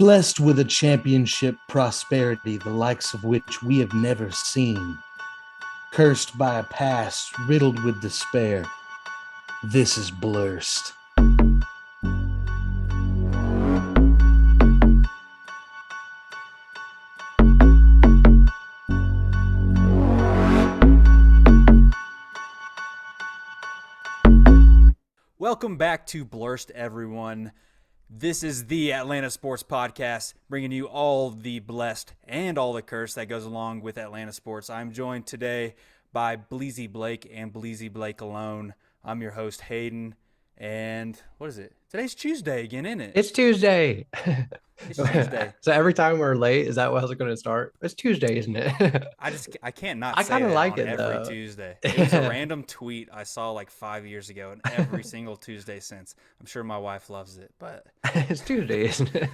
blessed with a championship prosperity the likes of which we have never seen, cursed by a past riddled with despair. This is Blurst. Welcome back to Blurst, everyone. This is the Atlanta Sports Podcast, bringing you all the blessed and all the curse that goes along with Atlanta sports. I'm joined today by Bleezy Blake and Bleezy Blake alone. I'm your host, Hayden, and what is it? Today's Tuesday again, isn't it? It's Tuesday. It's Tuesday. So every time we're late, is that how's it going to start? It's Tuesday, isn't it? I can't not I say kind of that like on it every though. Tuesday. It was a random tweet I saw like 5 years ago, and every single Tuesday since. I'm sure my wife loves it, but It's Tuesday, isn't it?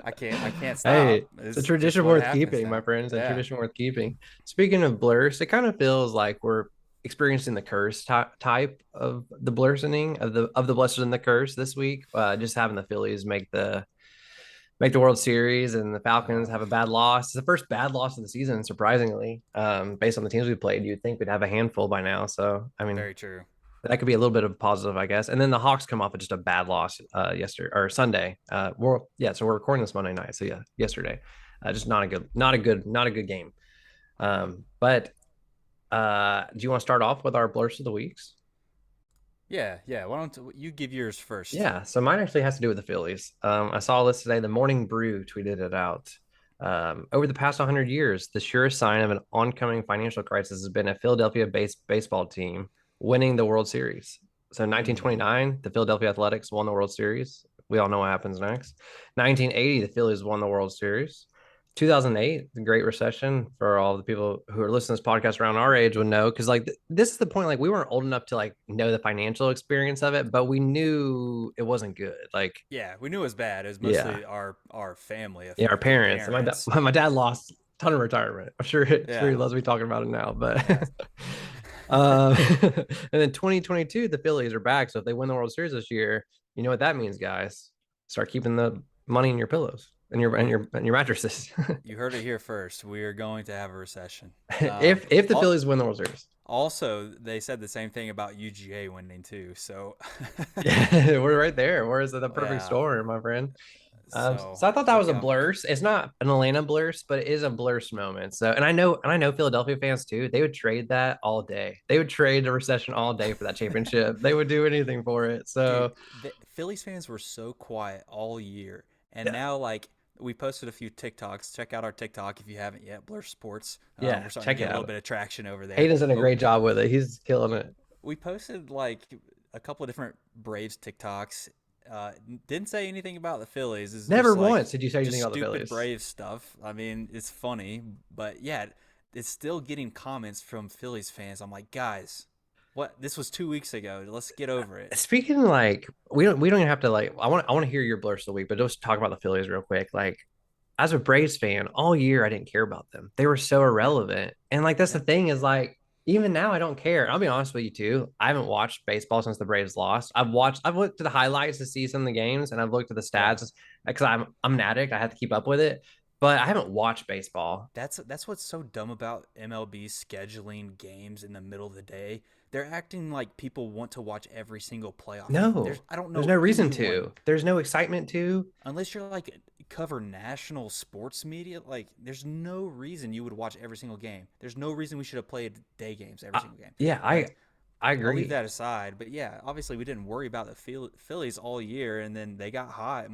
I can't stop. Hey, it's a It's just tradition what worth happens keeping, now. my friends. A Yeah. tradition worth keeping. Speaking of blurs, it kind of feels like we're experiencing the curse type of the blursening of the blessed and the curse this week. Just having the Phillies make the World Series and the Falcons Oh, have a bad loss. It's the first bad loss of the season, surprisingly. Based on the teams we played, you'd think we'd have a handful by now. So, I mean, very true. that could be a little bit of a positive, I guess. And then the Hawks come off of just a bad loss yesterday or Sunday. So we're recording this Monday night. So yeah, yesterday, just not a good game. But do you want to start off with our blurs of the weeks? Yeah. Why don't you give yours first? Yeah, so mine actually has to do with the Phillies. I saw this today. The Morning Brew tweeted it out. Over the past 100 years, the surest sign of an oncoming financial crisis has been a Philadelphia-based baseball team winning the World Series. So in Mm. 1929, the Philadelphia Athletics won the World Series. We all know what happens next. 1980, the Phillies won the World Series. 2008, the Great Recession, for all the people who are listening to this podcast around our age would know, because this is the point, like we weren't old enough to like know the financial experience of it, but we knew it wasn't good. Like, Yeah, we knew it was bad. It was yeah, mostly our family yeah, our affected parents. And my parents. my dad lost a ton of retirement. I'm sure he Yeah, loves me talking about it now, yeah. but and then 2022, the Phillies are back. So if they win the World Series this year, you know what that means, guys. Start keeping the money in your pillows and your and You your and your mattresses. you heard it here first. We are going to have a recession. If the Al- Phillies win the World Series. Also, they said the same thing about UGA winning too. So, Yeah, we're right there. Where is it the perfect yeah. storm, my friend? So So I thought that was look a out. blurs. It's not an Atlanta blurs, but it is a blurs moment. So, and I know Philadelphia fans too. They would trade that all day. They would trade the recession all day for that championship. They would do anything for it. Dude, So, the Phillies fans were so quiet all year, and yeah, now like we posted a few TikToks. Check out our TikTok if you haven't yet. Blur Sports. yeah, We're starting to check it get a little out. bit of traction over there. Hayden's done a But great job with it. He's killing it. we posted like a couple of different Braves TikToks. Didn't say anything about the Phillies. It's Never just like once did you say just anything about the stupid Phillies. Braves stuff. I mean, it's funny, but yeah, it's still getting comments from Phillies fans. I'm like, guys, what? This was 2 weeks ago. Let's get over it. Speaking like we don't even have to like I want to hear your blurs of the week, but just talk about the Phillies real quick. Like as a Braves fan, all year I didn't care about them. They were so Yeah, irrelevant. And like that's yeah. the thing is like even now I don't care. I'll be honest with you too. I haven't watched baseball since the Braves lost. I've looked at the highlights to see some of the games and I've looked at the Yeah. stats because I'm an addict. I have to keep up with it. But I haven't watched baseball. That's what's so dumb about MLB scheduling games in the middle of the day. They're acting like people want to watch every single playoff game. No, I don't there's know no reason anyone to. There's no excitement to. unless you're like cover national sports media. Like there's no reason you would watch every single game. There's no reason we should have played day games every I, single game. yeah, But I I'll leave agree. that aside. But yeah, obviously we didn't worry about the Phillies all year, and then they got hot, and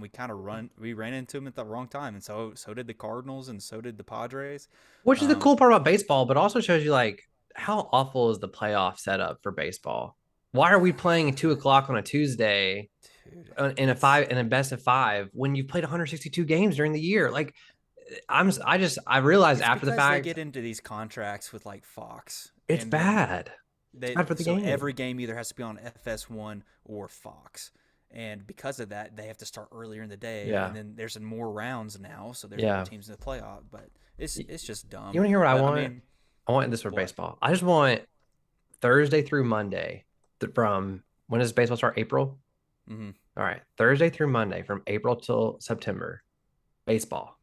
we ran into them at the wrong time, and so did the Cardinals, and so did the Padres. Which is the Um, cool part about baseball, but also shows you like how awful is the playoff setup for baseball. Why are we playing at 2 o'clock on a Tuesday dude, in a best of five when you've played 162 games during the year? Like I realized it's after the because they fact get into these contracts with like Fox, it's and then bad. It's they bad for the so game. every game either has to be on FS1 or Fox. And because of that, they have to start earlier in the day, Yeah, and then there's more rounds now, so there's more yeah. teams in the playoff. But You it's just dumb. want to hear what I But I want? mean, I want this for what? baseball. I just want Thursday through Monday from when does baseball start? April. Mm-hmm. All right, Thursday through Monday from April till September. baseball.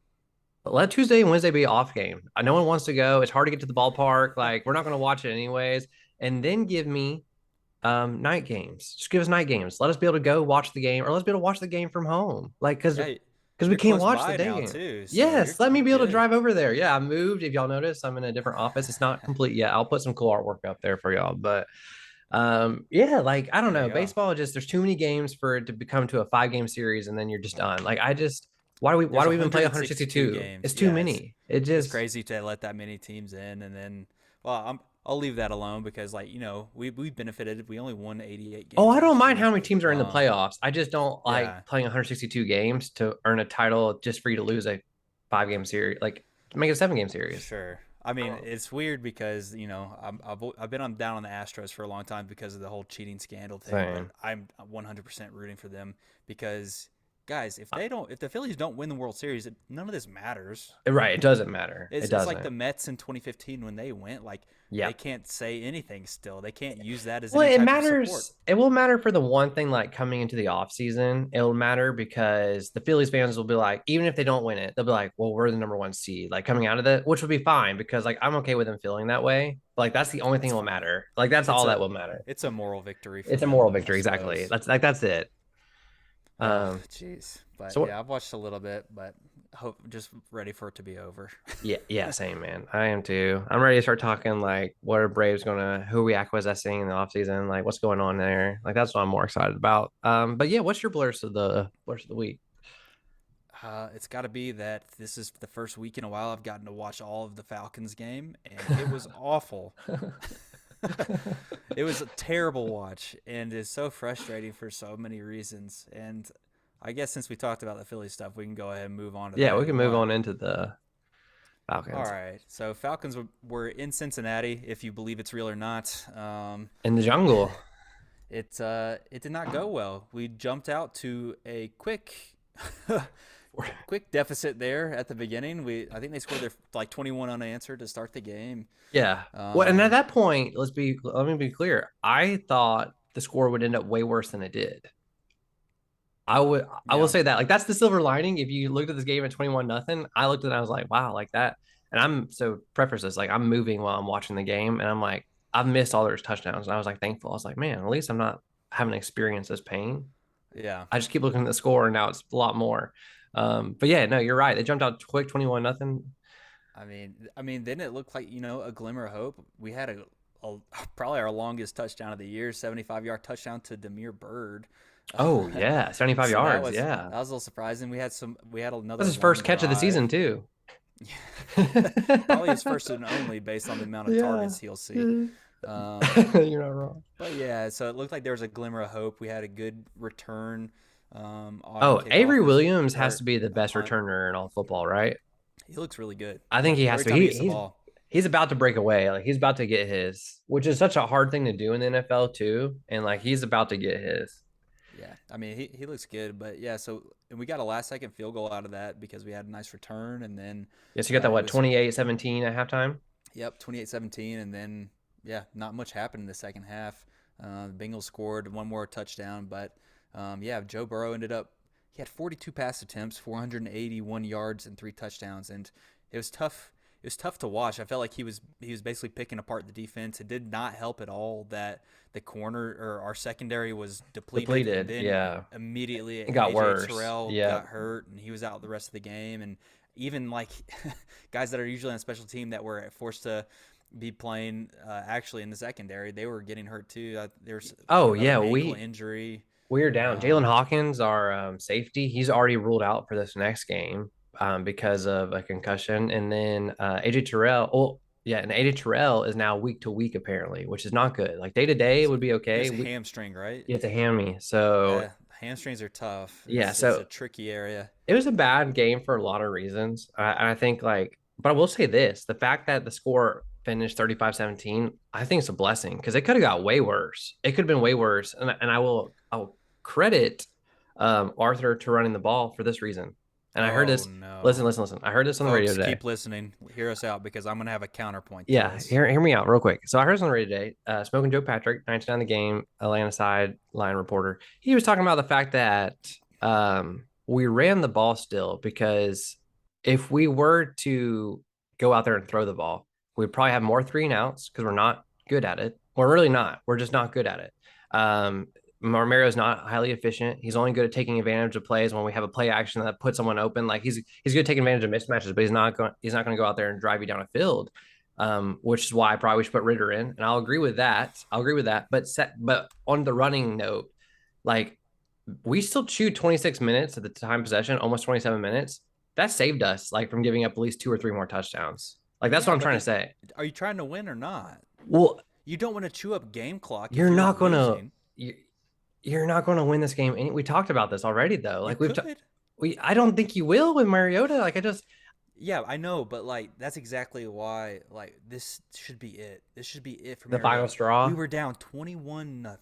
But let Tuesday and Wednesday be off game. No one wants to go. It's hard to get to the ballpark. Like, we're not going to watch it anyways. And then give me night games. Just give us night games. Let us be able to go watch the game, or let's be able to watch the game from home. Like, Yeah, because we you're can't close watch the by day now game. too, so Yes, let me you're be able to good. drive over there. Yeah, I moved. If y'all notice, I'm in a different office. It's not complete yet. I'll put some cool artwork up there for y'all. But yeah, like I don't There know. you go. Baseball just there's too many games for it to become to a 5 game series and then you're just done. Like I just why There's do we even play 162 162? games. It's too Yeah, many. It it's just crazy to let that many teams in, and then I'll leave that alone because like we benefited. We only won 88 oh, games I don't last mind year. how many teams are in the playoffs. I just don't like Yeah, playing 162 games to earn a title just for you to lose a 5 game series. Like make it a 7 game series. sure. I mean, it's weird because I've been on down on the Astros for a long time because of the whole cheating scandal thing, but Same. I'm 100% rooting for them because guys, if the Phillies don't win the World Series, none of this matters. Right. It doesn't matter. It It's like doesn't. the Mets in 2015 when they went. Like Yeah. they can't say anything still. They can't use that as Well, any it type of support. matters. It will matter for the one thing like coming into the off season. It'll matter because the Phillies fans will be like, even if they don't win it, they'll be like, well, we're the number 1 seed, like coming out of it, which will be fine because like I'm okay with them feeling that way. But, like that's the only thing That's that will fine. matter. Like that's It's all a that will matter. it's a moral victory for It's a them, moral I victory, exactly. suppose. That's it. Oh, Um, jeez. But so yeah, I've watched a little bit, but hope just ready for it to be over. yeah, same man. I am too. I'm ready to start talking like what are Braves gonna who are we acquiescing in the offseason, like what's going on there. Like that's what I'm more excited about. But yeah, what's your blurs of the week? It's got to be that this is the first week in a while I've gotten to watch all of the Falcons game, and it was awful. It was a terrible watch, and it's so frustrating for so many reasons. And I guess since we talked about the Philly stuff, we can go ahead and move on to Yeah, that we if can you move want. on into the All Falcons right. So Falcons were in Cincinnati, if you believe it's real or not. in the jungle. It did not go well. We jumped out to a quick deficit there at the beginning. I think they scored their like 21 unanswered to start the game. Yeah. Well, and at Um, that point, let me be clear. I thought the score would end up way worse than it did. I will yeah, say that like that's the silver lining. If you looked at this game at 21 nothing, I looked at it and I was like, wow, like that. And I'm so preface this, like I'm moving while I'm watching the game and I'm like, I've missed all those touchdowns. And I was like thankful. I was like, man, at least I'm not having to experience this pain. yeah. I just keep looking at the score and now it's a lot more. But yeah, no, you're right. They jumped out quick 21 nothing. I mean, then it looked like a glimmer of hope. We had a probably our longest touchdown of the year, 75-yard touchdown to Demir Bird. Oh yeah, 75 So that yards. was Yeah. that was a little surprising. We had That's another his first long catch of the drive. season too. Probably his first and only based on the amount of Yeah. targets he'll see. You're Um, not wrong. but yeah, so it looked like there was a glimmer of hope. We had a good return on Oh, kickoff Avery was Williams has or to be the a best punt. returner in all football, right? He looks really good. I think he has Every to. time he gets the ball. He's about to break away. Like he's about to get his, which is such a hard thing to do in the NFL too. And like he's about to get his. Yeah, I mean he looks good, but yeah. So and we got a last second field goal out of that because we had a nice return, and then Yes, you got that it what was 28-17 at halftime. yep 28-17, and then yeah, not much happened in the second half. The Bengals scored one more touchdown, but yeah, Joe Burrow ended up he had 42 pass attempts, 481 yards, and 3 touchdowns, and it was tough. It was tough to watch. I felt like he was basically picking apart the defense. It did not help at all that the corner or our secondary was depleted, and Depleted. then Yeah. immediately It got AJ worse. Terrell Yeah. got hurt and he was out the rest of the game. And even like guys that are usually on a special team that were forced to be playing actually in the secondary, they were getting hurt too. There's Oh another yeah. ankle injury. We're down. Jalen Um, Hawkins, our safety, he's already ruled out for this next game because of a concussion. And then AJ Terrell, oh, yeah, and AJ Terrell is now week to week apparently, which is not good. Like day to day, it would be it okay. was a hamstring, right? You have to hand me. So, Yeah, hamstrings are tough. yeah, It's so a tricky area. it was a bad game for a lot of reasons. I think, like, but I will say this the fact that the score finished 35-17, I think it's a blessing because it could have got way worse. It could have been way worse. And I will credit Arthur to running the ball for this reason. And I heard Oh this. no. Listen. I heard this on the radio Folks, today. keep listening. Hear us out because I'm gonna have a counterpoint to Yeah, this. hear me out real quick. So I heard this on the radio today. Smoking Joe Patrick, 99 the game, Atlanta sideline reporter. He was talking about the fact that we ran the ball still because if we were to go out there and throw the ball, we'd probably have more 3-and-outs because we're not good at it. We're really not. We're just not good at it. Mario's not highly efficient. He's only good at taking advantage of plays when we have a play action that puts someone open. Like he's good at taking advantage of mismatches, but he's not going to go out there and drive you down a field. Which is why I probably should put Ritter in, and I'll agree with that. But on the running note, like we still chewed 26 minutes at the time possession, almost 27 minutes. That saved us like from giving up at least 2 or 3 more touchdowns. Like that's what I'm trying to say. Are you trying to win or not? Well, you don't want to chew up game clock. You're not going to. You're not going to win this game. We talked about this already, though. Like I don't think you will with Mariota. Like Yeah, I know, but like that's exactly why. Like this should be it. This should be it for the final straw. We were down 21-0.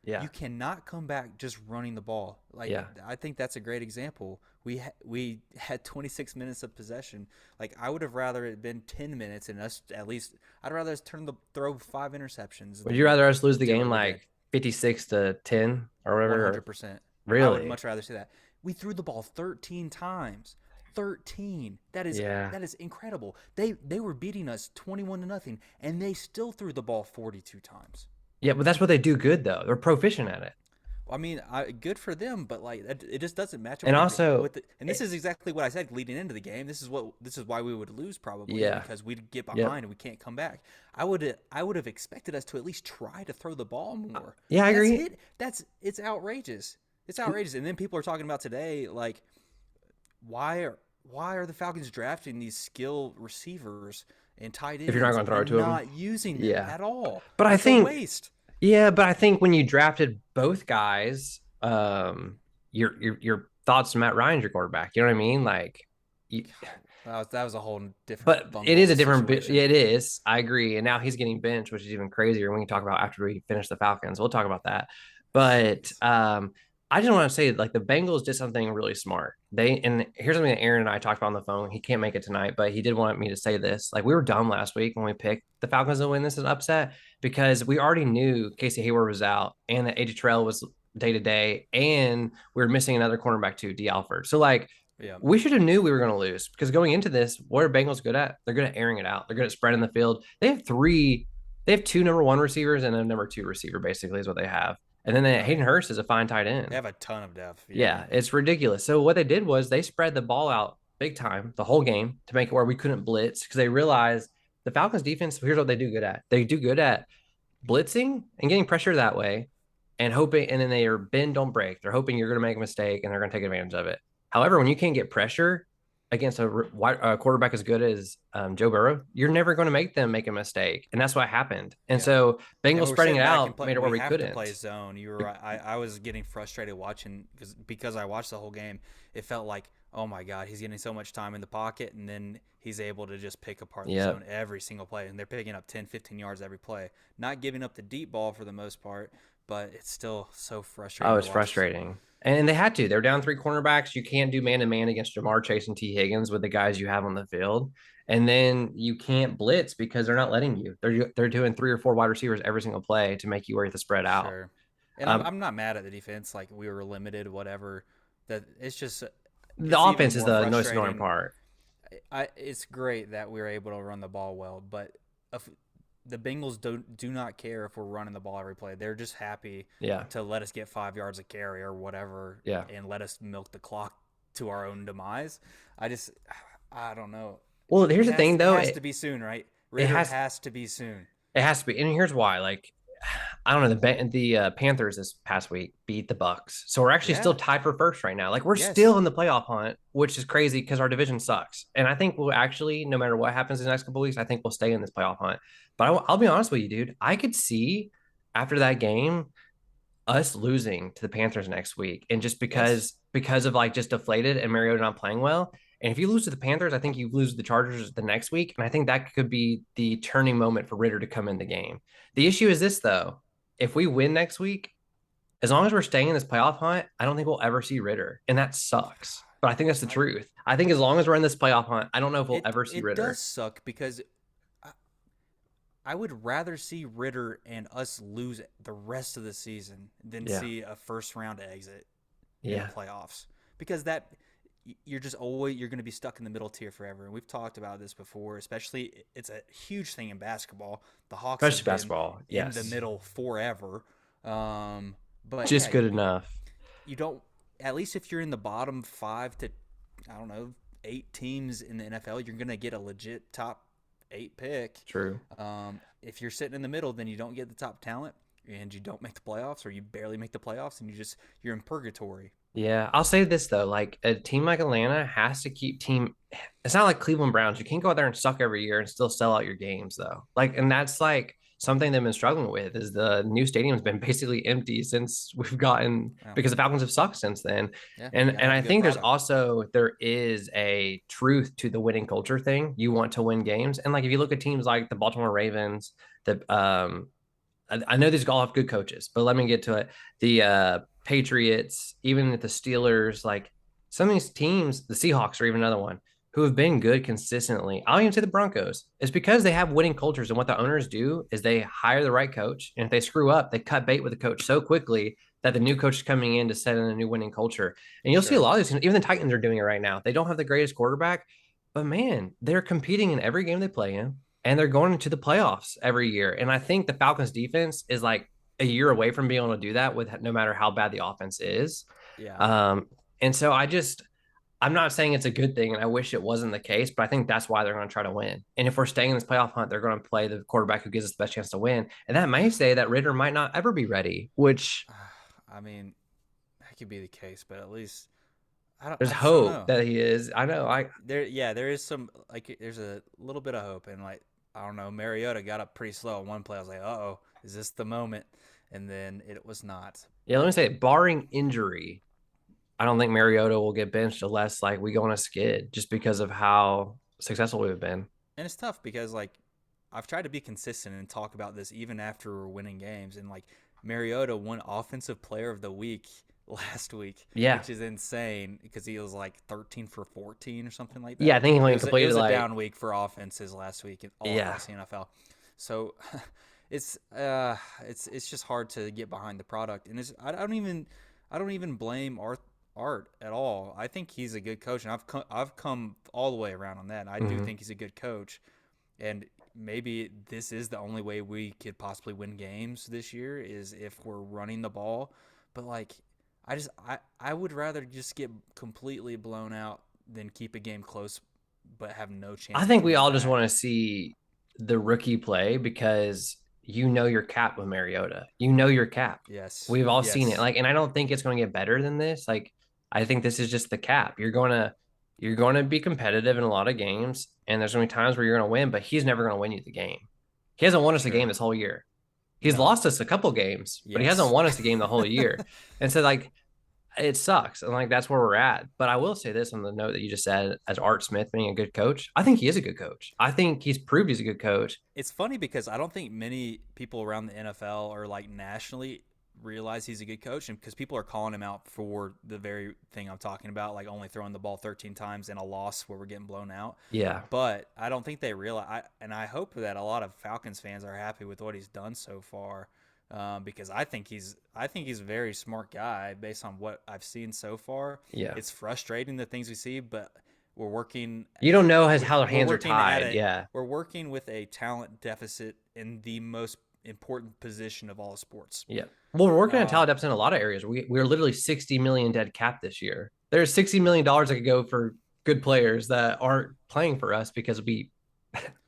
Yeah, you cannot come back just running the ball. Like I think that's a great example. We had 26 minutes of possession. Like I would have rather it been 10 minutes and us at least. I'd rather us throw 5 interceptions. Would you rather us lose the game like 56-10 or whatever? 100%. Really? I would much rather see that. We threw the ball 13 times. 13. That is incredible. They were beating us 21-0, and they still threw the ball 42 times. Yeah, but that's what they do good though. They're proficient at it. I mean, good for them, but like it just doesn't match up. And also, and this is exactly what I said leading into the game. This is why we would lose probably because we'd get behind and we can't come back. I would have expected us to at least try to throw the ball more. Yeah, I agree. It's outrageous. It's outrageous. And then people are talking about today like why are the Falcons drafting these skill receivers and tight ends if you're not going to throw it to them, not using them at all? But it's a waste. Yeah, but I think when you drafted both guys, your thoughts to Matt Ryan's your quarterback. You know what I mean? Like, that was a whole different. But it is a different. Yeah, it is. I agree. And now he's getting benched, which is even crazier. We can talk about after we finish the Falcons. We'll talk about that. But I just want to say, like, the Bengals did something really smart. And here's something that Aaron and I talked about on the phone. He can't make it tonight, but he did want me to say this. Like, we were dumb last week when we picked the Falcons to win this as an upset because we already knew Casey Hayward was out and that AJ Terrell was day-to-day, and we were missing another cornerback too, D. Alford. So, like, we should have knew we were going to lose because going into this, what are Bengals good at? They're good at airing it out. They're good at spreading the field. They have 2 number 1 receivers and a number 2 receiver, basically, is what they have. And then Hayden Hurst is a fine tight end. They have a ton of depth. Yeah, it's ridiculous. So what they did was they spread the ball out big time the whole game to make it where we couldn't blitz because they realized the Falcons defense, here's what they do good at. They do good at blitzing and getting pressure that way and hoping, and then they are bend, don't break. They're hoping you're going to make a mistake and they're going to take advantage of it. However, when you can't get pressure against a quarterback as good as Joe Burrow, you're never going to make them make a mistake. And that's what happened. And so Bengals spreading it out made it where we couldn't. To play zone. You were right. I was getting frustrated watching because I watched the whole game. It felt like, oh my God, he's getting so much time in the pocket, and then he's able to just pick apart the zone every single play. And they're picking up 10, 15 yards every play. Not giving up the deep ball for the most part, but it's still so frustrating. Oh, it's frustrating. And they had to. They're down 3 cornerbacks. You can't do man-to-man against Jamar Chase and T. Higgins with the guys you have on the field. And then you can't blitz because they're not letting you. They're doing 3 or 4 wide receivers every single play to make you worth the spread out. Sure. And I'm not mad at the defense. Like, we were limited, whatever. That it's just the offense is the most annoying part. It's great that we were able to run the ball well, but the Bengals do not care if we're running the ball every play. They're just happy to let us get 5 yards of carry or whatever and let us milk the clock to our own demise. I don't know. Well, here's the thing, though. It has to be soon, right? It has to be soon. It has to be. And here's why. Like, I don't know. The Panthers this past week beat the Bucks. So we're actually still tied for first right now. Like, we're still in the playoff hunt, which is crazy because our division sucks. And I think we'll actually, no matter what happens in the next couple of weeks, I think we'll stay in this playoff hunt. But I'll be honest with you, dude. I could see after that game us losing to the Panthers next week. And just because of like just deflated and Mariota not playing well. And if you lose to the Panthers, I think you lose to the Chargers the next week. And I think that could be the turning moment for Ritter to come in the game. The issue is this, though. If we win next week, as long as we're staying in this playoff hunt, I don't think we'll ever see Ritter. And that sucks. But I think that's the truth. I think as long as we're in this playoff hunt, I don't know if we'll ever see Ritter. It does suck because I would rather see Ritter and us lose the rest of the season than see a first-round exit in the playoffs. because you're going to be stuck in the middle tier forever. And we've talked about this before, especially it's a huge thing in basketball. The Hawks Especially have been basketball, in the yes. middle forever. But Just good enough. You don't, at least if you're in the bottom 5 to, I don't know, 8 teams in the NFL, you're going to get a legit top 8 pick. True. If you're sitting in the middle, then you don't get the top talent and you don't make the playoffs, or you barely make the playoffs, and you're in purgatory. Yeah, I'll say this though, like a team like Atlanta has to keep team. It's not like Cleveland Browns. You can't go out there and suck every year and still sell out your games though. Like, and that's like something they've been struggling with is the new stadium's been basically empty since we've gotten because the Falcons have sucked since then. Yeah, And I think product. there is a truth to the winning culture thing. You want to win games, and like if you look at teams like the Baltimore Ravens, I know these all have good coaches, but let me get to it. The Patriots, even at the Steelers, like some of these teams, the Seahawks are even another one who have been good consistently. I'll even say the Broncos. It's because they have winning cultures, and what the owners do is they hire the right coach, and if they screw up, they cut bait with the coach so quickly that the new coach is coming in to set in a new winning culture. And you'll see a lot of these, even the Titans are doing it right now. They don't have the greatest quarterback, but man, they're competing in every game they play in, and they're going into the playoffs every year. And I think the Falcons defense is like a year away from being able to do that with no matter how bad the offense is. Yeah. And so I'm not saying it's a good thing, and I wish it wasn't the case, but I think that's why they're going to try to win. And if we're staying in this playoff hunt, they're going to play the quarterback who gives us the best chance to win. And that may say that Ritter might not ever be ready, which I mean, that could be the case, but at least there's I just don't hope know. that he is. I know. There is some, like, there's a little bit of hope, and like, I don't know, Mariota got up pretty slow in one play. I was like, oh, is this the moment? And then it was not. Yeah, let me say, barring injury, I don't think Mariota will get benched unless like we go on a skid just because of how successful we've been. And it's tough because, like, I've tried to be consistent and talk about this even after we're winning games. And like, Mariota won Offensive Player of the Week last week, Yeah. which is insane because he was like 13 for 14 or something like that. Yeah, I think he only it completed was a like down week for offenses last week all across the NFL. So it's just hard to get behind the product, and I don't even blame Art at all. I think he's a good coach, and I've come all the way around on that. I do think he's a good coach, and maybe this is the only way we could possibly win games this year is if we're running the ball. But like, I would rather just get completely blown out than keep a game close but have no chance. I think we all just want to see the rookie play because you know your cap with Mariota. You know your cap. Yes. We've all seen it. Like, and I don't think it's going to get better than this. Like, I think this is just the cap. You're going to be competitive in a lot of games, and there's going to be times where you're going to win, but he's never going to win you the game. He hasn't won us a game this whole year. He's lost us a couple games, but he hasn't won us a game the whole year. And so, like, it sucks. And like, that's where we're at. But I will say this on the note that you just said, as Art Smith being a good coach, I think he is a good coach. I think he's proved he's a good coach. It's funny because I don't think many people around the NFL or like nationally realize he's a good coach, and because people are calling him out for the very thing I'm talking about, like only throwing the ball 13 times in a loss where we're getting blown out. Yeah. But I don't think they realize, and I hope that a lot of Falcons fans are happy with what he's done so far. Because I think he's a very smart guy based on what I've seen so far. Yeah, it's frustrating the things we see, but we're working. You don't know how their hands are tied. We're working with a talent deficit in the most important position of all sports. Yeah, well, we're working on talent deficit in a lot of areas. We're literally 60 million dead cap this year. There's $60 million that could go for good players that aren't playing for us because we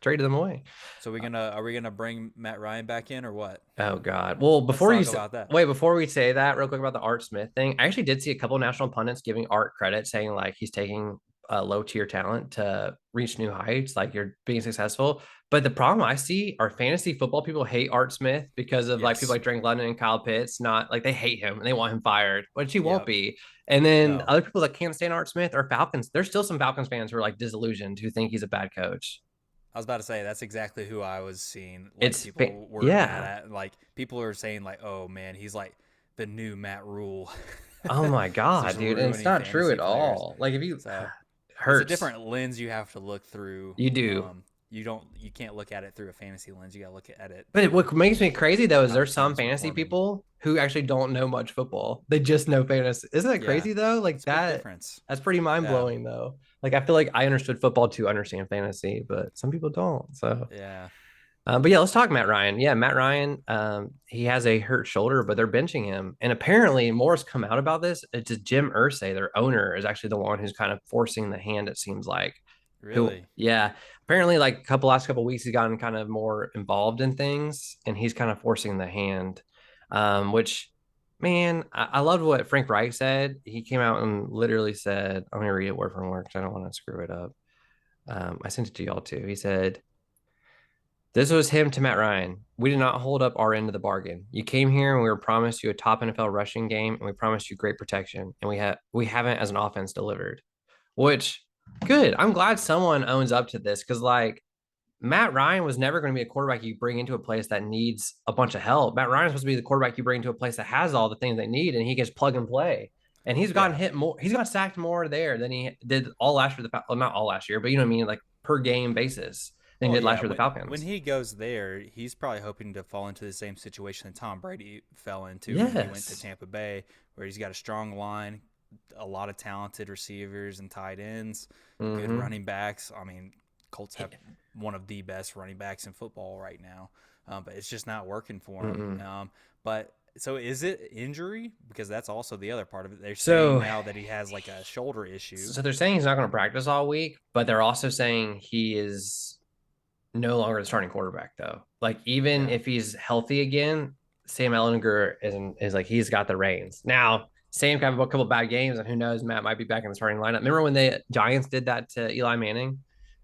traded them away. So are we gonna bring Matt Ryan back in or what? Oh God! Well, before we say that real quick about the Art Smith thing, I actually did see a couple of national pundits giving Art credit, saying like he's taking low tier talent to reach new heights, like you're being successful. But the problem I see are fantasy football people hate Art Smith because of like people like Drake London and Kyle Pitts. Not like they hate him and they want him fired, which he won't be. And then other people that can't stand Art Smith are Falcons. There's still some Falcons fans who are like disillusioned who think he's a bad coach. I was about to say that's exactly who I was seeing. Like, people were mad at. Like people are saying like, "Oh man, he's like the new Matt Rule." Oh my God, dude! And it's not true at all. Like if you hurts. It's a different lens you have to look through. You do. you can't look at it through a fantasy lens. You got to look at it. But what makes me crazy though is how the there's team some is fantasy performing. people who actually don't know much football. They just know fantasy. Isn't that Yeah, crazy though? Like it's a big difference. that's pretty mind Yeah, blowing though. Like I feel like I understood football to understand fantasy, but some people don't. So, yeah, but yeah, let's talk Matt Ryan. Yeah, Matt Ryan. He has a hurt shoulder, but they're benching him. And apparently, more has come out about this. It's Jim Irsay, their owner, is actually the one who's kind of forcing the hand. It seems like. Who? really. Yeah. Apparently, like last couple weeks, he's gotten kind of more involved in things, and he's kind of forcing the hand. Which, man, I loved what Frank Reich said. He came out and literally said, "I'm gonna read it word for word because I don't want to screw it up." I sent it to y'all too. He said, this was him to Matt Ryan. We did not hold up our end of the bargain. You came here and we were promised you a top NFL rushing game, and we promised you great protection, and we haven't as an offense delivered. Which good. I'm glad someone owns up to this because like Matt Ryan was never going to be a quarterback you bring into a place that needs a bunch of help. Matt Ryan's supposed to be the quarterback you bring into a place that has all the things they need, and he gets plug and play. And he's gotten hit more. He's got sacked more there than he did all last year. Well, not all last year, but you know what I mean, like per game basis than he did last year with the When Falcons. he goes there, he's probably hoping to fall into the same situation that Tom Brady fell into when he went to Yes. Tampa Bay, where he's got a strong line, a lot of talented receivers and tight ends, good Mm-hmm. running backs. I mean, Colts have one of the best running backs in football right now, but it's just not working for him. But so is it injury? Because that's also the other part of it. They're saying So, now that he has like a shoulder issue. so they're saying he's not going to practice all week, but they're also saying he is no longer the starting quarterback, though. Like even Yeah. if he's healthy again, Sam Ellinger is like he's got the reins now. Sam kind of a couple of bad games, and who knows, Matt might be back in the starting lineup. Remember when the Giants did that to Eli Manning?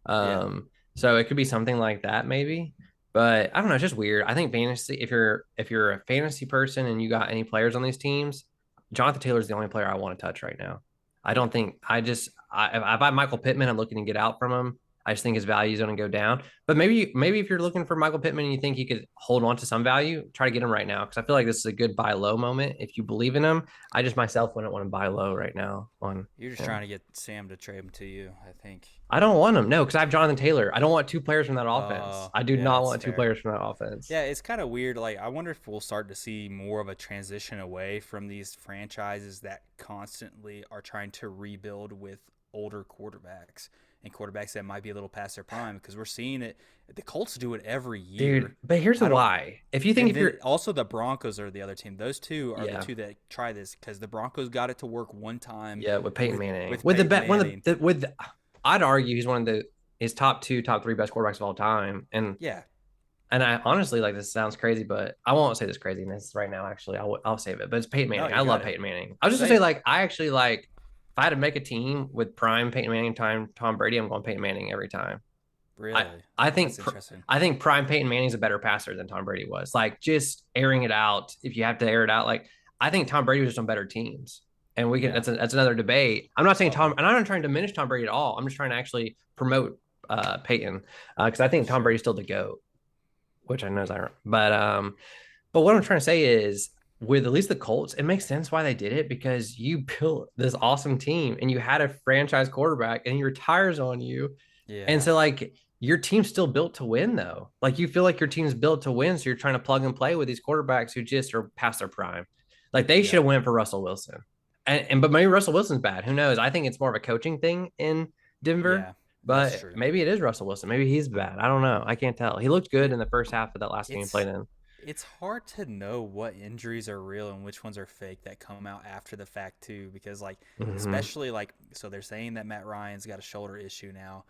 Yeah. So it could be something like that, maybe. But I don't know, it's just weird. I think fantasy, if you're a fantasy person and you got any players on these teams, Jonathan Taylor's the only player I want to touch right now. I don't think if I buy Michael Pittman, I'm looking to get out from him. I just think his value is going to go down. But maybe if you're looking for Michael Pittman and you think he could hold on to some value, try to get him right now because I feel like this is a good buy low moment if you believe in him. I just myself wouldn't want to buy low right now on You're just him. trying to get Sam to trade him to you, I think. I don't want him. No, because I have Jonathan Taylor. I don't want two players from that offense. I do Yeah, not that's want two fair. players from that offense. Yeah, it's kind of weird. Like, I wonder if we'll start to see more of a transition away from these franchises that constantly are trying to rebuild with older quarterbacks and quarterbacks that might be a little past their prime because we're seeing it. The Colts do it every Dude, year. but here's the I don't. why. If you think And if then you're also the Broncos are the other team. Those two are the yeah, two that try this because the Broncos got it to work one time yeah, with Peyton with Manning. with With the Peyton bet one of Manning. I'd argue he's one of the his top two, top three best quarterbacks of all time. Yeah, And I honestly like this sounds crazy, but I won't say this craziness right now. Actually, I'll save it. But it's Peyton no, Manning. you I love got it. Peyton Manning. I was just gonna Say say it. like I actually like if I had to make a team with prime Peyton Manning time Tom Brady, I'm going Peyton Manning every time. I Really, I that's think interesting. I think prime Peyton Manning's a better passer than Tom Brady was. Like just airing it out. If you have to air it out, like I think Tom Brady was just on better teams. And we can Yeah. that's another debate. I'm not saying Uh Tom, oh. and I'm not trying to diminish Tom Brady at all. I'm just trying to actually promote Peyton because I think Tom Sure. Brady's still the goat, which I know is ironic. But what I'm trying to say is with at least the Colts, it makes sense why they did it because you built this awesome team and you had a franchise quarterback and he retires on you. And Yeah. so like your team's still built to win though. Like you feel like your team's built to win. So you're trying to plug and play with these quarterbacks who just are past their prime. Like they should Yeah. have went for Russell Wilson. And but maybe Russell Wilson's bad. Who knows? I think it's more of a coaching thing in Denver. Yeah. That's But true. maybe it is Russell Wilson. Maybe he's bad. I don't know. I can't tell. He looked good It, in the first half of that last game he played it's in. it's hard to know what injuries are real and which ones are fake that come out after the fact too because like Mm-hmm. especially like so they're saying that Matt Ryan's got a shoulder issue now.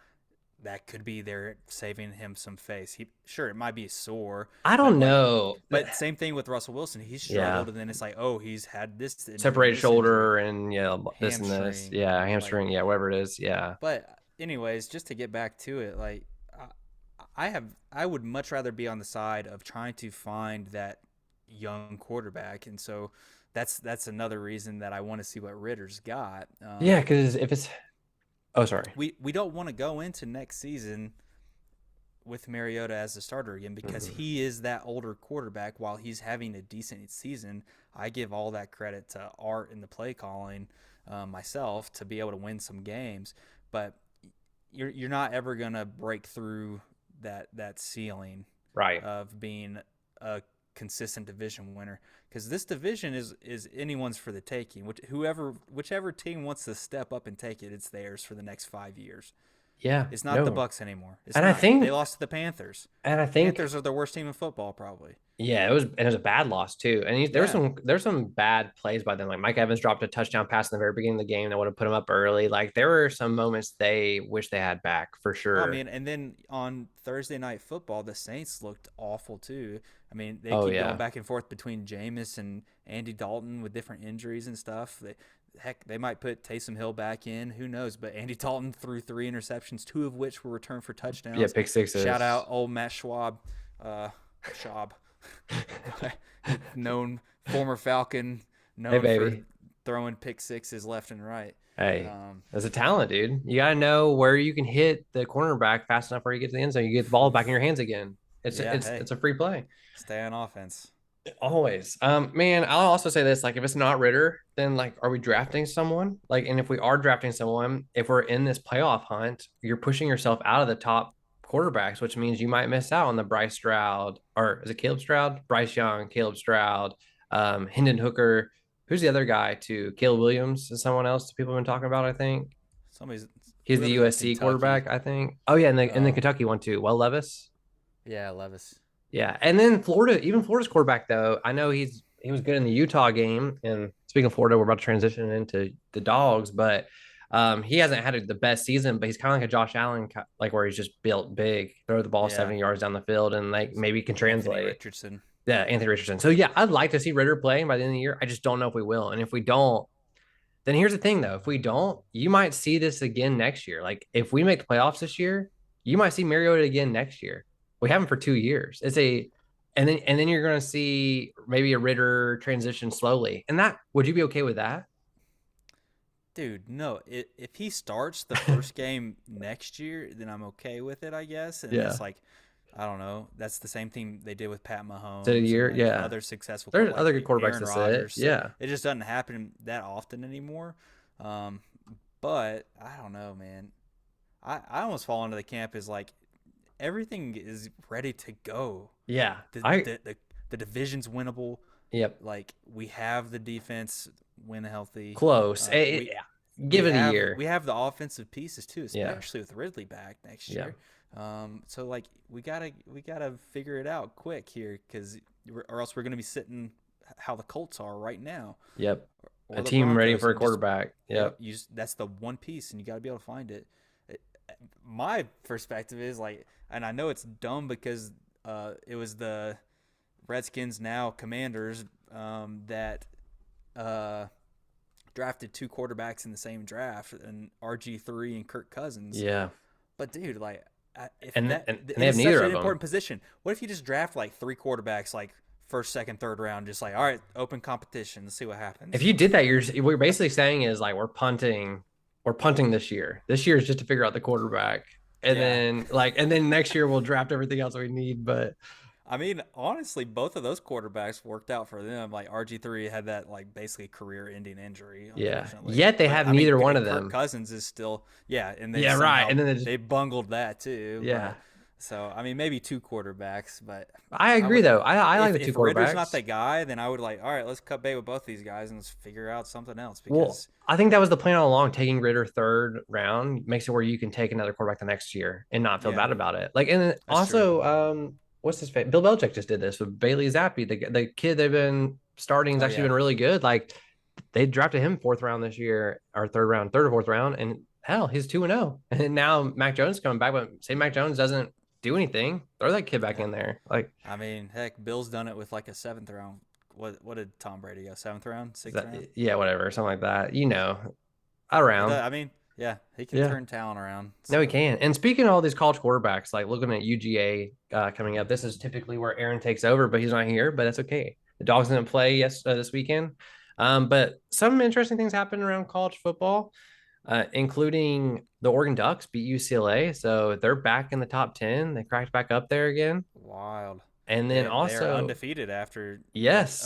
That could be they're saving him some face. He sure it might be sore, I but don't like know. but same thing with Russell Wilson. He's Yeah. struggled and then it's like, "Oh, he's had this injury, Separated this injury, shoulder and yeah, this and this. hamstring." Yeah, Like hamstring. Yeah, whatever it is. Yeah. but anyways, just to get back to it, like I would much rather be on the side of trying to find that young quarterback, and so that's another reason that I want to see what Ritter's got. Yeah, because if it's oh sorry. We don't want to go into next season with Mariota as the starter again because Mm-hmm. he is that older quarterback. While he's having a decent season, I give all that credit to Art and the play calling myself to be able to win some games. But you're not ever gonna break through that ceiling Right. of being a consistent division winner, because this division is anyone's for the taking. Whichever team wants to step up and take it, it's theirs for the next 5 years. Yeah. It's not the No. Bucks anymore. It's And not. They lost to the Panthers. I think Panthers are the worst team in football, probably. Yeah, it was a bad loss too. And Yeah. there's some bad plays by them. Like Mike Evans dropped a touchdown pass in the very beginning of the game that would have put him up early. Like there were some moments they wish they had back for Oh, I sure. mean, and then on Thursday Night Football, the Saints looked awful too. I mean, they Oh keep yeah. going back and forth between Jameis and Andy Dalton with different injuries and stuff. They might put Taysom Hill back in. Who knows? But Andy Dalton threw 3 interceptions, 2 of which were returned for touchdowns. Yeah, pick sixes. Shout out old Matt Schwab. Schwab. Known former Falcon, known for throwing pick sixes left and right. Hey, that's a talent, dude. You got to know where you can hit the cornerback fast enough where you get to the end zone. You get the ball back in your hands again. It's a free play. Stay on offense. Always. Man, I'll also say this, like if it's not Ritter, then like are we drafting someone? Like, and if we are drafting someone, if we're in this playoff hunt, you're pushing yourself out of the top quarterbacks, which means you might miss out on the Bryce Stroud, or is it Caleb Stroud? Bryce Young, Caleb Stroud, Hendon Hooker. Who's the other guy too? Caleb Williams is someone else that people have been talking about, I think. He's the USC quarterback, I think. Oh yeah, and the Kentucky one too. Well, Levis. Yeah, Levis. Yeah, and then Florida's quarterback though. I know he was good in the Utah game. And speaking of Florida, we're about to transition into the Dogs, but he hasn't had the best season. But he's kind of like a Josh Allen, like where he's just built big, throw the ball 70 yards down the field, and like maybe can translate. Anthony Richardson. Yeah, Anthony Richardson. So yeah, I'd like to see Ritter playing by the end of the year. I just don't know if we will, and if we don't, then here's the thing though: if we don't, you might see this again next year. Like if we make the playoffs this year, you might see Mariota again next year. We have him for 2 years. And then you're going to see maybe a Ritter transition slowly. And would you be okay with that? Dude, no. If he starts the first game next year, then I'm okay with it, I guess. And it's like, I don't know. That's the same thing they did with Pat Mahomes. A year, and other successful. There's other good quarterbacks to sit. So it just doesn't happen that often anymore. But I don't know, man. I almost fall into the camp is like everything is ready to go. Yeah, the division's winnable. Yep. Like we have the defense when healthy. Close. Give it a year. We have the offensive pieces too, especially with Ridley back next year. So like we gotta figure it out quick here, or else we're gonna be sitting how the Colts are right now. Yep. A team ready for a quarterback. That's the one piece, and you got to be able to find it. My perspective is like, and I know it's dumb because it was the Redskins, now Commanders, that drafted 2 quarterbacks in the same draft, and RG3 and Kirk Cousins. Yeah. But dude, like, they have neither such of an them. important position. What if you just draft like 3 quarterbacks, like first, second, third round, just like, all right, open competition, let's see what happens. If you did that, what you're basically saying is like we're punting this year. This year is just to figure out the quarterback. And then next year we'll draft everything else we need. But I mean, honestly, both of those quarterbacks worked out for them. Like RG3 had that like basically career-ending injury. Yeah. Yet they have neither one of them. Kirk Cousins is still and then they bungled that too. Yeah. So I mean, maybe 2 quarterbacks, but I agree though. I like the 2 quarterbacks. If Ritter's not the guy, then I would like, all right, let's cut bait with both these guys and let's figure out something else. Because I think that was the plan all along. Taking Ritter 3rd round makes it where you can take another quarterback the next year and not feel bad about it. Like, and then also, what's his face? Bill Belichick just did this with Bailey Zappi, the kid they've been starting has actually been really good. Like, they drafted him 4th round this year, or 3rd or 4th round, and hell, he's 2-0. And now Mac Jones coming back, but say Mac Jones doesn't do anything, throw that kid back in there. Like, I mean, heck, Bill's done it with like a 7th round. What did Tom Brady go? 7th round, 6th round? Yeah, whatever, something like that. Around. I mean, yeah, he can turn talent around. So. No, he can. And speaking of all these college quarterbacks, like looking at UGA coming up, this is typically where Aaron takes over, but he's not here. But that's okay. The Dogs didn't play this weekend. But some interesting things happened around college football. Including the Oregon Ducks beat UCLA. So they're back in the top 10. They cracked back up there again. Wild. And then they're undefeated after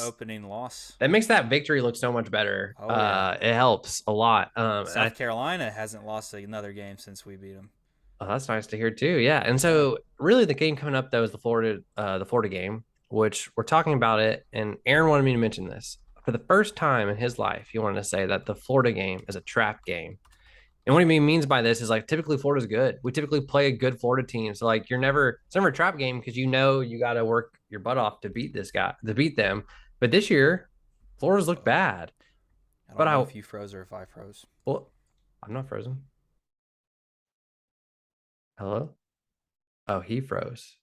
opening loss. That makes that victory look so much better. It helps a lot. South Carolina hasn't lost another game since we beat them. Oh, that's nice to hear too. Yeah. And so really the game coming up though is the Florida game, which we're talking about it. And Aaron wanted me to mention this. For the first time in his life, he wanted to say that the Florida game is a trap game. And what he means by this is like typically Florida's good. We typically play a good Florida team. So like it's never a trap game because you got to work your butt off to to beat them. But this year, Florida's looked bad. I But don't know if you froze or if I froze. well, I'm not frozen. Hello? Oh, he froze.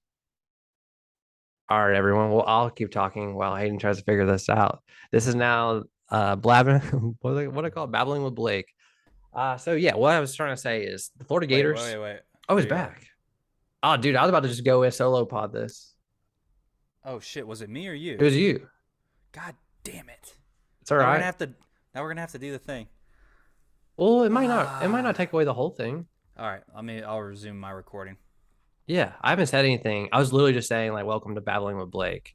All right, everyone. Well, I'll keep talking while Hayden tries to figure this out. This is now blabbing. What do I call it? Babbling with Blake. So yeah, what I was trying to say is the Florida Gators. Wait. Oh, he's back. Oh, dude, I was about to just go a solo pod this. Oh shit, was it me or you? It was you. God damn it. It's all right. Now we're gonna have to do the thing. Well, it might not. It might not take away the whole thing. All right, I'll resume my recording. Yeah, I haven't said anything. I was literally just saying like, "Welcome to Babbling with Blake."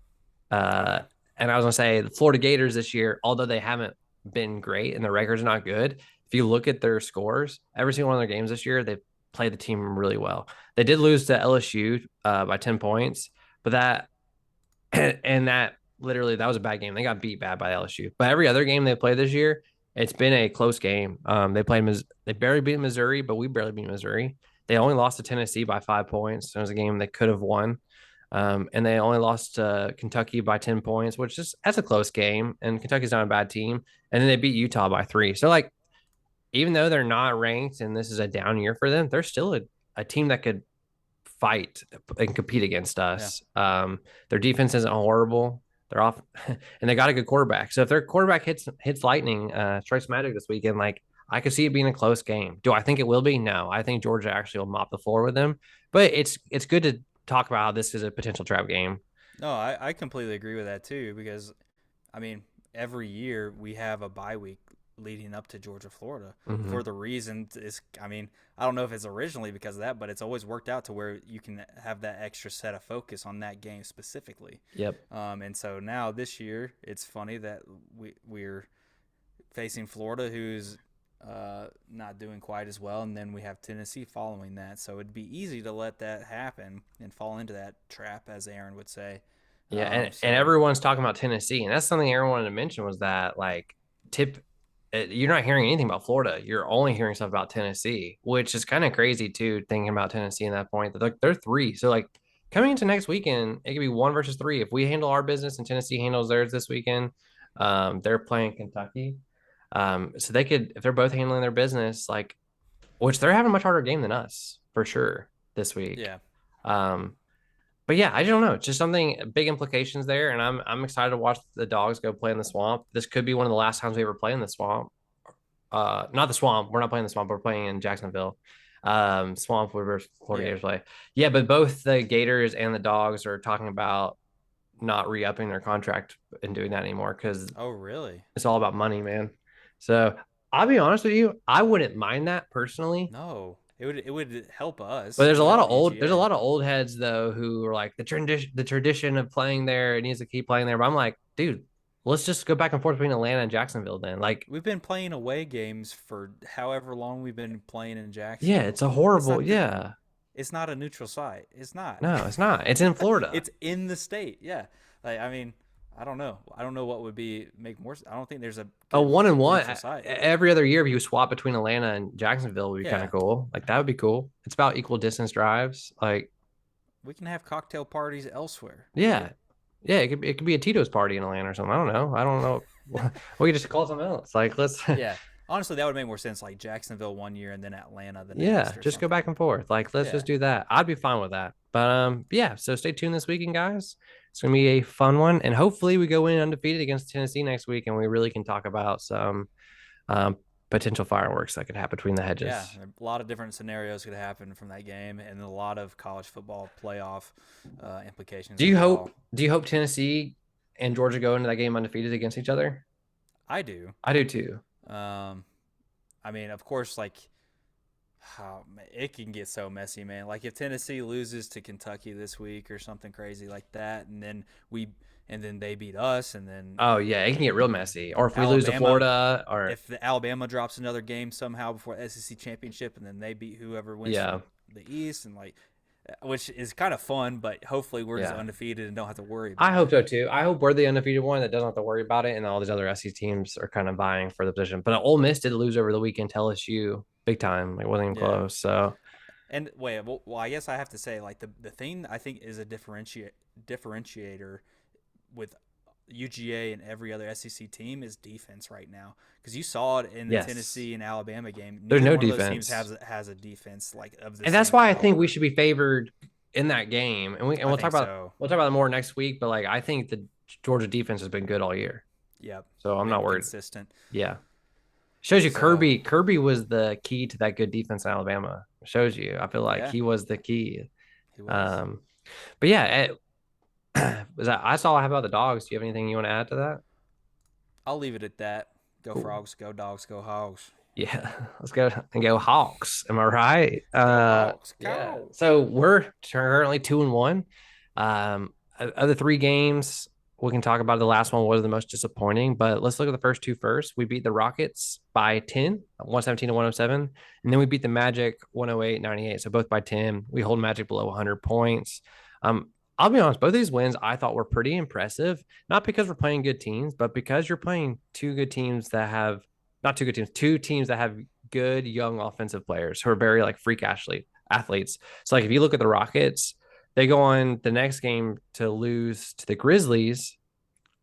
And I was gonna say the Florida Gators this year, although they haven't been great and their record's not good, if you look at their scores, every single one of their games this year, they've played the team really well. They did lose to LSU by 10 points, but that and that literally that was a bad game. They got beat bad by LSU. But every other game they played this year, it's been a close game. They barely beat Missouri, but we barely beat Missouri. They only lost to Tennessee by 5 points. It was a game they could have won. And they only lost to Kentucky by 10 points, which is that's a close game. And Kentucky's not a bad team. And then they beat Utah by 3. So like, even though they're not ranked and this is a down year for them, they're still a team that could fight and compete against us. Yeah. Their defense isn't horrible. They're off and they got a good quarterback. So if their quarterback hits lightning, strikes magic this weekend, like I could see it being a close game. Do I think it will be? No. I think Georgia actually will mop the floor with them. But it's good to talk about how this is a potential trap game. No, I completely agree with that too, because I mean, every year we have a bye week leading up to Georgia, Florida for the reason is, I mean, I don't know if it's originally because of that, but it's always worked out to where you can have that extra set of focus on that game specifically. Yep. And so now this year, it's funny that we're facing Florida, who's not doing quite as well, and then we have Tennessee following that. So it'd be easy to let that happen and fall into that trap, as Aaron would say. Yeah, and everyone's talking about Tennessee, and that's something Aaron wanted to mention was that like you're not hearing anything about Florida. You're only hearing stuff about Tennessee, which is kind of crazy too, thinking about Tennessee in that point. They're 3. So like coming into next weekend, it could be 1 versus 3. If we handle our business and Tennessee handles theirs this weekend, they're playing Kentucky. So they could, if they're both handling their business, like, which they're having a much harder game than us for sure this week. Yeah. But yeah, I don't know. Just something big implications there, and I'm excited to watch the Dogs go play in the Swamp. This could be one of the last times we ever play in the Swamp. Not the Swamp. We're not playing the Swamp. We're playing in Jacksonville. Swamp where Florida Gators play. Yeah, but both the Gators and the Dogs are talking about not re-upping their contract and doing that anymore because really? It's all about money, man. So I'll be honest with you, I wouldn't mind that personally. No. It would help us. But there's a lot of old heads though who are like the tradition of playing there. It needs to keep playing there. But I'm like, dude, let's just go back and forth between Atlanta and Jacksonville then. Like we've been playing away games for however long we've been playing in Jacksonville. Yeah, it's a horrible it's not a neutral site. It's not. No, it's not. It's in Florida. It's in the state. Yeah. Like I mean, I don't know. I don't know what would make more. I don't think there's a 1-1 every other year. If you swap between Atlanta and Jacksonville, would be kind of cool. Like that would be cool. It's about equal distance drives. Like we can have cocktail parties elsewhere. Yeah, it could be a Tito's party in Atlanta or something. I don't know. We could just call it something else. Like let's. Yeah, honestly, that would make more sense. Like Jacksonville 1 year and then Atlanta the next. Yeah, just go back and forth. Like let's just do that. I'd be fine with that. But yeah. So stay tuned this weekend, guys. It's going to be a fun one. And hopefully we go in undefeated against Tennessee next week and we really can talk about some potential fireworks that could happen between the hedges. Yeah, a lot of different scenarios could happen from that game and a lot of college football playoff implications. Do you hope Tennessee and Georgia go into that game undefeated against each other? I do. I do too. I mean, of course, like it can get so messy, man. Like if Tennessee loses to Kentucky this week or something crazy like that, and then they beat us, and then it can get real messy. Or if we lose to Florida, or if the Alabama drops another game somehow before the SEC championship, and then they beat whoever wins. the East, and like, which is kind of fun. But hopefully, we're just Yeah. undefeated and don't have to worry I about hope it. so too. I hope we're the undefeated one that doesn't have to worry about it, and all these other SEC teams are kind of vying for the position. But Ole Miss did lose over the weekend to LSU big time. Like, it wasn't even Yeah. close. So And wait, well, I guess I have to say, like, the thing I think is a differentiator with UGA and every other SEC team is defense right now. Because you saw it in the yes, Tennessee and Alabama game. there's Neither no one of those teams defense. has a defense like of the And that's same why I think we caliber. should be favored in that game. And I we'll think so. talk about it more next week. But like, I think the Georgia defense has been good all year, Yep, so I'm not been worried. consistent. Yeah, shows you So Kirby was the key to that good defense in Alabama. Shows you. I feel like yeah, he was the key. he was. Um, but yeah, that's all I have about the dogs. Do you have anything you want to add to that? I'll leave it at that. Go Cool. frogs, go dogs, go hogs. Yeah, let's go and go Hawks. Am I right? Go Hawks, Yeah. go. So we're currently 2-1. Of the three games, we can talk about the last one was the most disappointing, but let's look at the first two first. We beat the Rockets by 10, 117 to 107, and then we beat the Magic 108-98. So both by 10. We hold Magic below 100 points. I'll be honest, both of these wins I thought were pretty impressive, not because we're playing good teams, but because you're playing two good teams that have not two good teams, two teams that have good young offensive players who are very like freak athletes. So like if you look at the Rockets, they go on the next game to lose to the Grizzlies,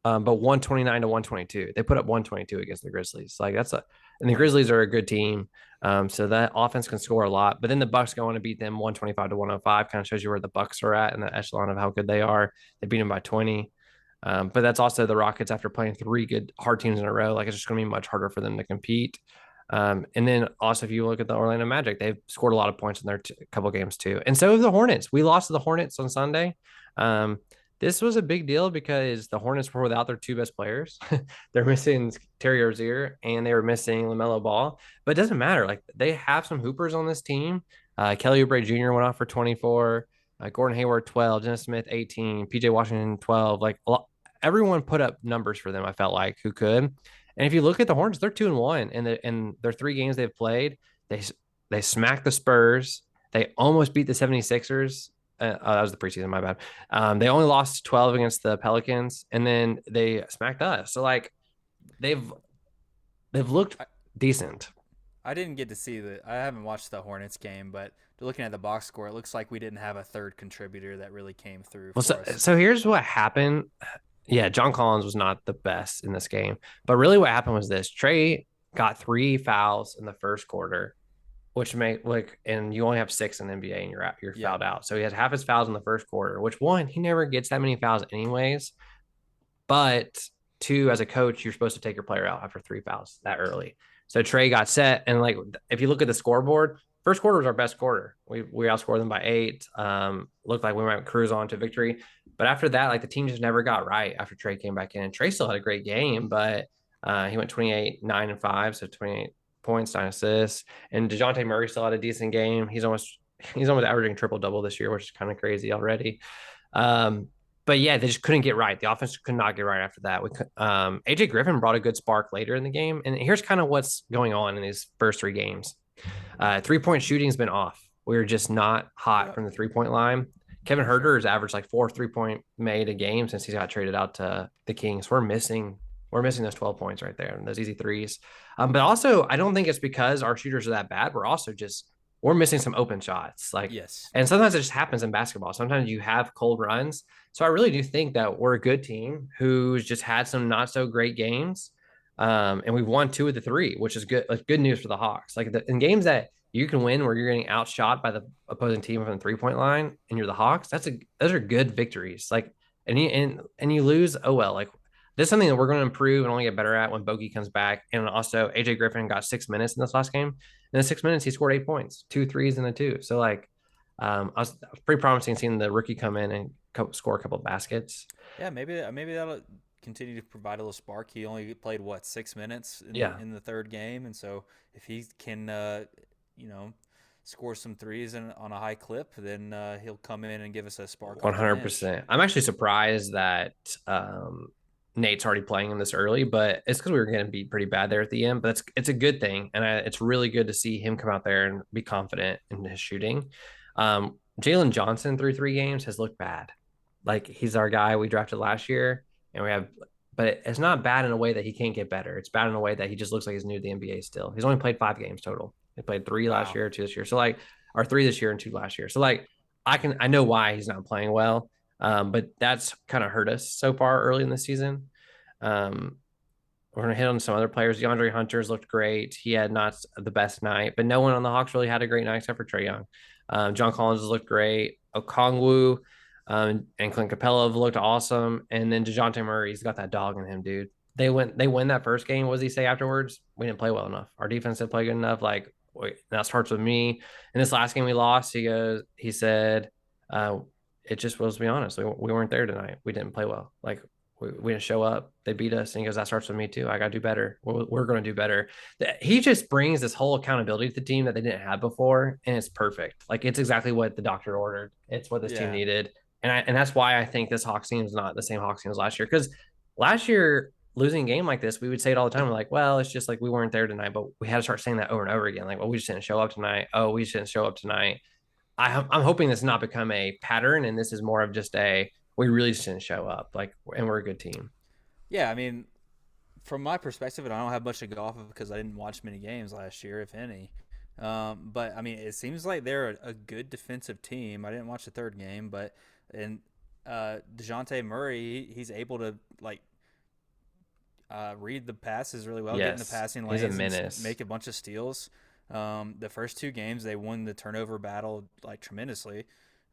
but 129 to 122. They put up 122 against the Grizzlies. Like and the Grizzlies are a good team. So that offense can score a lot. But then the Bucks go on to beat them 125 to 105. Kind of shows you where the Bucks are at in the echelon of how good they are. They beat them by 20. But that's also the Rockets after playing three good hard teams in a row. Like it's just going to be much harder for them to compete. And then also, if you look at the Orlando Magic, they've scored a lot of points in their couple games too. And so have the Hornets. We lost to the Hornets on Sunday. This was a big deal because the Hornets were without their two best players. They're missing Terry Rozier and they were missing LaMelo Ball. But it doesn't matter. Like they have some hoopers on this team. Kelly Oubre Jr. went off for 24. Gordon Hayward 12, Dennis Smith 18, PJ Washington 12. Like everyone put up numbers for them. I felt like who could. And if you look at the Hornets, they're 2-1, and in their three games they've played, they smacked the Spurs. They almost beat the 76ers. That was the preseason, my bad. They only lost 12 against the Pelicans, and then they smacked us. So like they've looked decent. I didn't get to see I haven't watched the Hornets game, but looking at the box score, it looks like we didn't have a third contributor that really came through Well, for us. so here's what happened. Yeah, John Collins was not the best in this game, but really what happened was this: Trey got 3 fouls in the first quarter, which and you only have 6 in the NBA, and you're fouled out. So he had half his fouls in the first quarter, which one he never gets that many fouls anyways. But two, as a coach, you're supposed to take your player out after 3 fouls that early. So Trey got set, and like if you look at the scoreboard, first quarter was our best quarter. We outscored them by 8. Looked like we might cruise on to victory. But after that, like the team just never got right after Trey came back in. And Trey still had a great game, but he went 28, 9, and 5, so 28 points, 9 assists. And DeJounte Murray still had a decent game. He's almost averaging triple-double this year, which is kind of crazy already. But yeah, they just couldn't get right. The offense could not get right after that. AJ Griffin brought a good spark later in the game. And here's kind of what's going on in these first 3 games. 3-point shooting's been off. We're just not hot from the 3-point line. Kevin Huerter has averaged like 4 3-point made a game since he got traded out to the Kings. We're missing those 12 points right there and those easy threes. But also, I don't think it's because our shooters are that bad. We're missing some open shots. Like, yes. And sometimes it just happens in basketball. Sometimes you have cold runs. So I really do think that we're a good team who's just had some not so great games. And we've won 2 of the 3, which is good. Like good news for the Hawks. Like in games that you can win where you're getting outshot by the opposing team from the 3-point line and you're the Hawks, those are good victories. Like, and you lose. Oh, well, like this is something that we're going to improve and only get better at when Bogey comes back. And also AJ Griffin got 6 minutes in this last game. In the 6 minutes, he scored 8 points, 2 threes and a 2. So like, I was pretty promising seeing the rookie come in and score a couple of baskets. Yeah, maybe that'll continue to provide a little spark. He only played 6 minutes in the third game, and so if he can, score some threes on a high clip, then he'll come in and give us a spark. 100%. I'm actually surprised that Nate's already playing him this early, but it's because we were going to be pretty bad there at the end. But it's a good thing, and it's really good to see him come out there and be confident in his shooting. Jalen Johnson through 3 games has looked bad. Like he's our guy we drafted last year, and but it's not bad in a way that he can't get better. It's bad in a way that he just looks like he's new to the NBA still. He's only played 5 games total. He played 3 last year, 2 this year. So like, or 3 this year and 2 last year. So like, I know why he's not playing well. But that's kind of hurt us so far early in the season. We're going to hit on some other players. DeAndre Hunter's looked great. He had not the best night, but no one on the Hawks really had a great night except for Trae Young. John Collins has looked great. Okongwu and Clint Capella have looked awesome. And then DeJounte Murray's got that dog in him, dude. They win that first game. What does he say afterwards? We didn't play well enough. Our defense didn't play good enough. Like, wait, that starts with me. In this last game we lost, he said, it just was, to be honest, we weren't there tonight. We didn't play well. Like we didn't show up. They beat us. And he goes, that starts with me too. I got to do better. We're going to do better. He just brings this whole accountability to the team that they didn't have before. And it's perfect. Like it's exactly what the doctor ordered. It's what this team needed. And that's why I think this Hawks team is not the same Hawks team as last year. Because last year, losing a game like this, we would say it all the time. We're like, well, it's just like we weren't there tonight. But we had to start saying that over and over again. Like, well, we just didn't show up tonight. Oh, we just didn't show up tonight. I'm hoping this has not become a pattern, and this is more of just we really just didn't show up, like, and we're a good team. Yeah, I mean, from my perspective, and I don't have much to go off of because I didn't watch many games last year, if any. But I mean, it seems like they're a good defensive team. I didn't watch the third game, but DeJounte Murray, he's able to read the passes really well, get in the passing lanes, and make a bunch of steals. The first 2 games, they won the turnover battle like tremendously.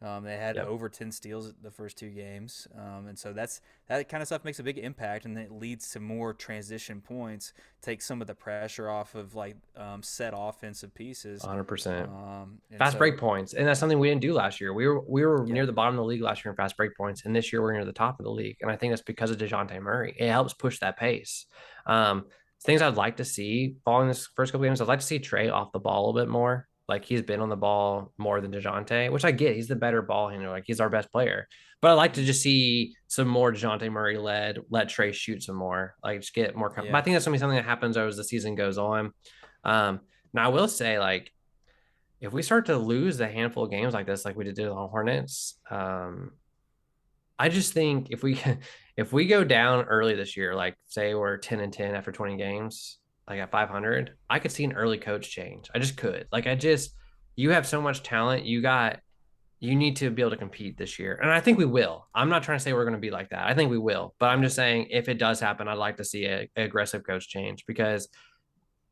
They had over 10 steals the first 2 games. And so that kind of stuff makes a big impact, and it leads to more transition points, takes some of the pressure off of set offensive pieces. 100%. Fast break points. And that's something we didn't do last year. We were near the bottom of the league last year in fast break points. And this year we're near the top of the league. And I think that's because of DeJounte Murray. It helps push that pace. Things I'd like to see following this first couple games, I'd like to see Trae off the ball a little bit more. Like he's been on the ball more than DeJounte, which I get. He's the better ball handler. Like he's our best player. But I'd like to just see some more DeJounte Murray let Trae shoot some more. Like just get more. But I think that's going to be something that happens as the season goes on. Now I will say, like, if we start to lose a handful of games like this, like we did on Hornets, I just think if we go down early this year, like say we're 10-10 after 20 games, like at 500, I could see an early coach change. I just could. Like you have so much talent. You need to be able to compete this year. And I think we will. I'm not trying to say we're going to be like that. I think we will. But I'm just saying if it does happen, I'd like to see an aggressive coach change because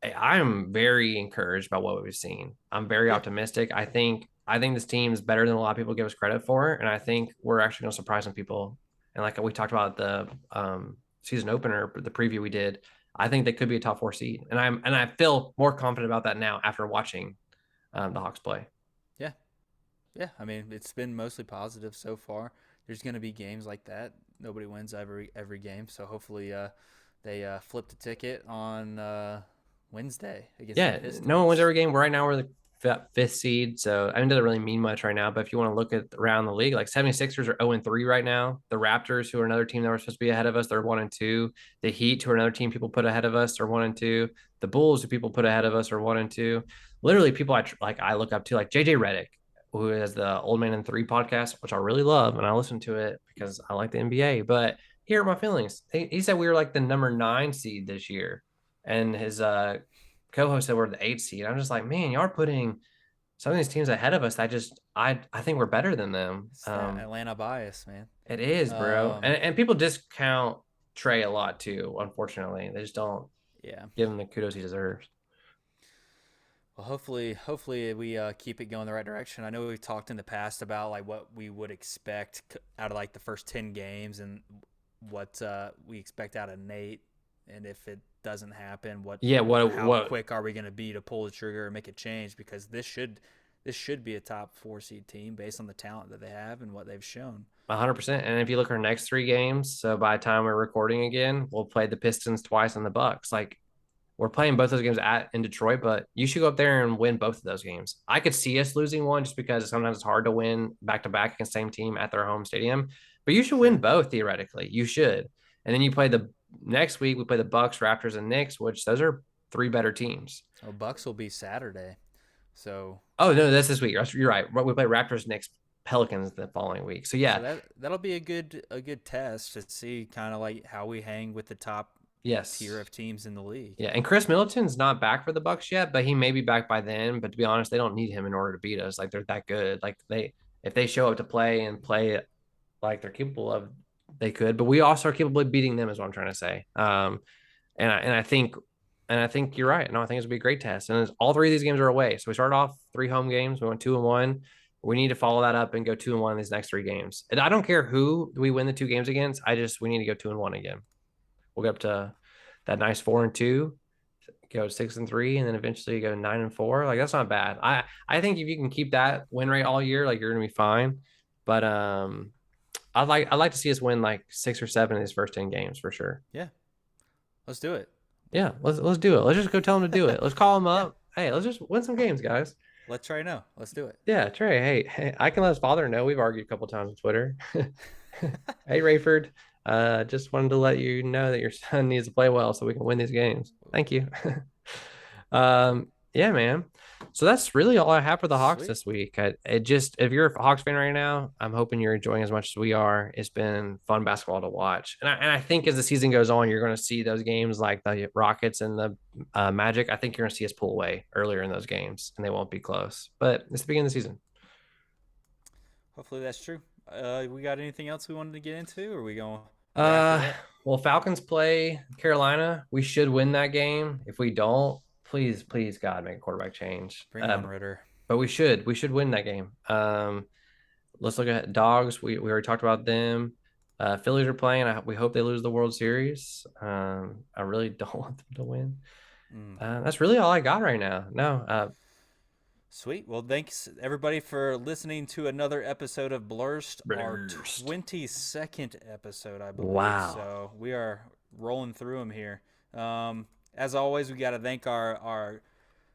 I am very encouraged by what we've seen. I'm very optimistic. I think this team is better than a lot of people give us credit for. And I think we're actually going to surprise some people. And like we talked about the season opener, the preview we did, I think they could be a top 4 seed. And I feel more confident about that now after watching the Hawks play. Yeah. Yeah. I mean, it's been mostly positive so far. There's going to be games like that. Nobody wins every game. So hopefully they flip the ticket on Wednesday against the Pistons. No one wins every game. Right now we're the 5th seed, so I mean, it doesn't really mean much right now. But if you want to look at around the league, like 76ers are 0-3 right now. The Raptors, who are another team that were supposed to be ahead of us, they're 1-2. The Heat, who are another team people put ahead of us, are 1-2. The Bulls, who people put ahead of us, are 1-2. Literally, people I look up to, like JJ Redick, who has the Old Man in 3 podcast, which I really love, and I listen to it because I like the NBA. But here are my feelings. He said we were like the number 9 seed this year, and his co-host said we're the 8th seed. I'm just like, man, y'all are putting some of these teams ahead of us. I think we're better than them. It's that Atlanta bias, man. It is, bro. And people discount Trae a lot too. Unfortunately, they just don't. Give him the kudos he deserves. Well, hopefully we keep it going the right direction. I know we've talked in the past about like what we would expect out of like the first 10 games and what we expect out of Nate, and if it doesn't happen, how quick are we going to be to pull the trigger and make a change? Because this should be a top 4 seed team based on the talent that they have and what they've shown. 100%. And if you look at our next 3 games, so by the time we're recording again, we'll play the Pistons twice and the Bucks. Like we're playing both those games in Detroit, but you should go up there and win both of those games. I could see us losing one just because sometimes it's hard to win back to back against the same team at their home stadium, but you should win both theoretically. You should. And then you play the next week, we play the Bucks, Raptors, and Knicks, which those are 3 better teams. Oh, Bucks will be Saturday. So Oh no, that's this week. You're right. We play Raptors, Knicks, Pelicans the following week. So yeah, so that'll be a good test to see kind of like how we hang with the top yes, tier of teams in the league. yeah. And Chris Middleton's not back for the Bucks yet, but he may be back by then. But to be honest, they don't need him in order to beat us. Like they're that good. Like if they show up to play and play like they're capable of, they could. But we also are capable of beating them, is what I'm trying to say. And I think you're right. No, I think it's gonna be a great test. And all 3 of these games are away. So we started off 3 home games. We went 2-1. We need to follow that up and go 2-1 in these next 3 games. And I don't care who we win the 2 games against. We need to go 2-1 again. We'll get up to that nice 4-2, go 6-3, and then eventually go 9-4. Like that's not bad. I think if you can keep that win rate all year, like you're gonna be fine. But I'd like to see us win like 6 or 7 of these first 10 games for sure. Yeah, let's do it. Yeah, let's do it. Let's just go tell them to do it. Let's call them up. Hey, let's just win some games, guys. Let Trey know. Let's do it. Yeah, Trey. Hey, I can let his father know. We've argued a couple times on Twitter. Hey, Rayford. Just wanted to let you know that your son needs to play well so we can win these games. Thank you. Yeah, man. So that's really all I have for the Hawks this week. If you're a Hawks fan right now, I'm hoping you're enjoying as much as we are. It's been fun basketball to watch, and I think as the season goes on, you're going to see those games like the Rockets and the Magic. I think you're going to see us pull away earlier in those games, and they won't be close. But it's the beginning of the season. Hopefully that's true. We got anything else we wanted to get into, or are we going? Well, Falcons play Carolina. We should win that game. If we don't, please, God, make a quarterback change. Bring on Ritter. But we should win that game. Let's look at Dogs. We already talked about them. Phillies are playing. We hope they lose the World Series. I really don't want them to win. That's really all I got right now. No. Sweet. Well, thanks everybody for listening to another episode of Blurst, our 22nd episode, I believe. Wow. So we are rolling through them here. As always, we got to thank our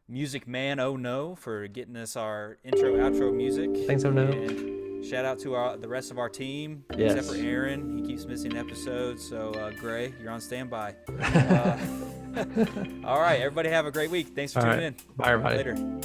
music man, Oh No, for getting us our intro, outro music. Thanks, Oh No. And shout out to the rest of our team, except for Aaron. He keeps missing episodes. So, Gray, you're on standby. All right, everybody have a great week. Thanks for tuning in. Bye, everybody. Later.